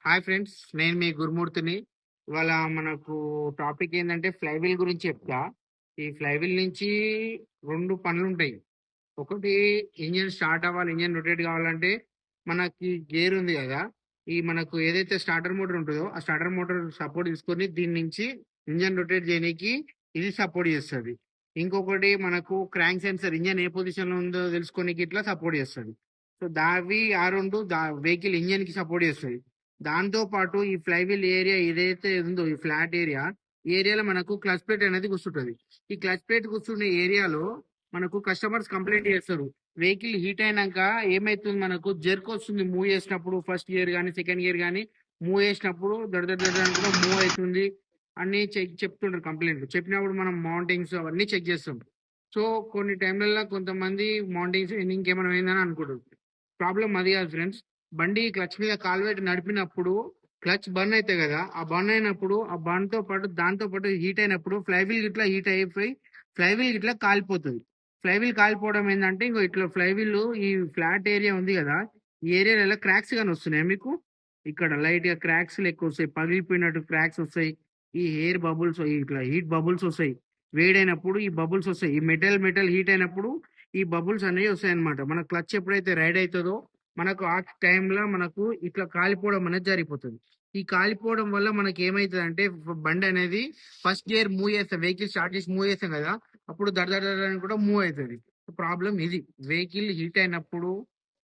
Hi friends, నేను మీ గురుమూర్తిని. ఇవాళ మనకు టాపిక్ ఏంటంటే ఫ్లైవీల్ గురించి చెప్తా. ఈ ఫ్లైవీల్ నుంచి 2 పనులుంటాయి. ఒకటి, ఇంజిన్ స్టార్ట్ అవ్వాలి, ఇంజిన్ రొటేట్ కావాలంటే మనకి గేర్ ఉంది కదా, ఈ మనకు ఏదైతే స్టార్టర్ మోటార్ ఉంటుందో ఆ స్టార్టర్ మోటార్ సపోర్ట్ తీసుకొని దీని నుంచి ఇంజన్ రొటేట్ చేయడానికి ఇది సపోర్ట్ చేస్తుంది. ఇంకొకటి మనకు క్రాంక్ సెన్సర్, ఇంజన్ ఏ పొజిషన్ లో ఉందో తెలుసుకోనికి ఇట్లా సపోర్ట్ చేస్తుంది. సో దావి ఆ రెండు వెహికల్ ఇంజన్ కి సపోర్ట్ చేస్తుంది. దాంతో పాటు ఈ ఫ్లైవీల్ ఏరియా ఏదైతే ఉందో, ఈ ఫ్లాట్ ఏరియా ఏరియాలో మనకు క్లచ్ ప్లేట్ అనేది కూర్చుంటది. ఈ క్లచ్ ప్లేట్ కూర్చునే ఏరియాలో మనకు కస్టమర్స్ కంప్లైంట్ చేస్తారు. వెహికల్ హీట్ అయినాక ఏమైతుంది, మనకు జర్క్ వస్తుంది మూవ్ చేసినప్పుడు, ఫస్ట్ గేర్ కానీ సెకండ్ గేర్ కానీ మూవ్ చేసినప్పుడు దడ దడ దడ అని కూడా మూవ్ అవుతుంది అని చెప్తుంటారు కంప్లైంట్. చెప్పినప్పుడు మనం మౌంటింగ్స్ అవన్నీ చెక్ చేస్తాం. సో కొన్ని టైంలలో కొంతమంది మౌంటింగ్స్ ఇంకేమైనా అయిందని అనుకుంటారు. ప్రాబ్లం అది కాదు ఫ్రెండ్స్. బండి క్లచ్ మీద కాలు పెట్టి నడిపినప్పుడు క్లచ్ బర్న్ అవుతాయి కదా, ఆ బర్న్ అయినప్పుడు ఆ బర్న్ తో పాటు దాంతో పాటు హీట్ అయినప్పుడు ఫ్లైవీల్ ఇట్లా హీట్ అయిపోయి ఫ్లైవీల్ ఇట్లా కాలిపోతుంది. ఫ్లైవీల్ కాలిపోవడం ఏంటంటే, ఇంకో ఇట్లా ఫ్లైవీల్ ఈ ఫ్లాట్ ఏరియా ఉంది కదా, ఈ ఏరియాలో క్రాక్స్ గాని వస్తున్నాయి మీకు. ఇక్కడ లైట్ గా క్రాక్స్ ఎక్కువ వస్తాయి, పగిలిపోయినట్టు క్రాక్స్ వస్తాయి. ఈ ఎయిర్ బబుల్స్, ఇట్లా హీట్ బబుల్స్ వస్తాయి. వేడైనప్పుడు ఈ బబుల్స్ వస్తాయి. ఈ మెటల్ మెటల్ హీట్ అయినప్పుడు ఈ బబుల్స్ అనేవి వస్తాయి అనమాట. మన క్లచ్ ఎప్పుడైతే రైడ్ అవుతుందో మనకు ఆ టైంలో మనకు ఇట్లా కాలిపోవడం అనేది జరిగిపోతుంది. ఈ కాలిపోవడం వల్ల మనకి ఏమైతుంది అంటే, బండి అనేది ఫస్ట్ గేర్ మూవ్ చేస్తాం, వెహికల్ స్టార్ట్ చేసి మూవ్ చేస్తాం కదా, అప్పుడు దడ దడ దడ అని కూడా మూవ్ అవుతుంది. ప్రాబ్లం ఇది. వెహికల్ హీట్ అయినప్పుడు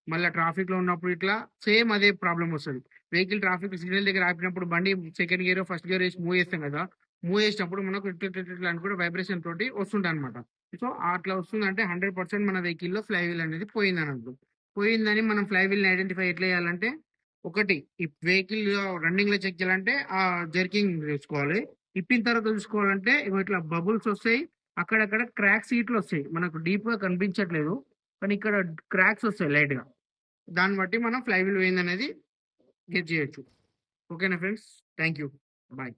మళ్ళీ ట్రాఫిక్ లో ఉన్నప్పుడు ఇట్లా సేమ్ అదే ప్రాబ్లం వస్తుంది. వెహికల్ ట్రాఫిక్ సిగ్నల్ దగ్గర ఆపినప్పుడు బండి సెకండ్ గేర్ ఫస్ట్ గేర్ వేసి మూవ్ చేస్తాం కదా, మూవ్ చేసినప్పుడు మనకు ఇట్లా ఇట్లా ఇట్లా అని కూడా వైబ్రేషన్ తోటి వస్తుంటాయి అనమాట. సో అట్లా వస్తుందంటే 100% మన వెహికల్ లో ఫ్లై వీల్ అనేది పోయింది అన్నట్టు. పోయిందని మనం ఫ్లై వీల్ ని ఐడెంటిఫై ఎట్లా చేయాలంటే, ఒకటి, ఈ వెహికల్ రన్నింగ్ లో చెక్ చేయాలంటే ఆ జర్కింగ్ చూసుకోవాలి. ఇప్పిన తర్వాత చూసుకోవాలంటే ఇగో ఇట్లా బబుల్స్ వస్తాయి, అక్కడక్కడ క్రాక్స్ ఇట్లు వస్తాయి. మనకు డీప్ గా కనిపించట్లేదు కానీ ఇక్కడ క్రాక్స్ వస్తాయి లైట్ గా. దాన్ని బట్టి మనం ఫ్లై వీల్ పోయింది అనేది గెట్ చేయొచ్చు. ఓకేనా ఫ్రెండ్స్, థ్యాంక్ యూ, బాయ్.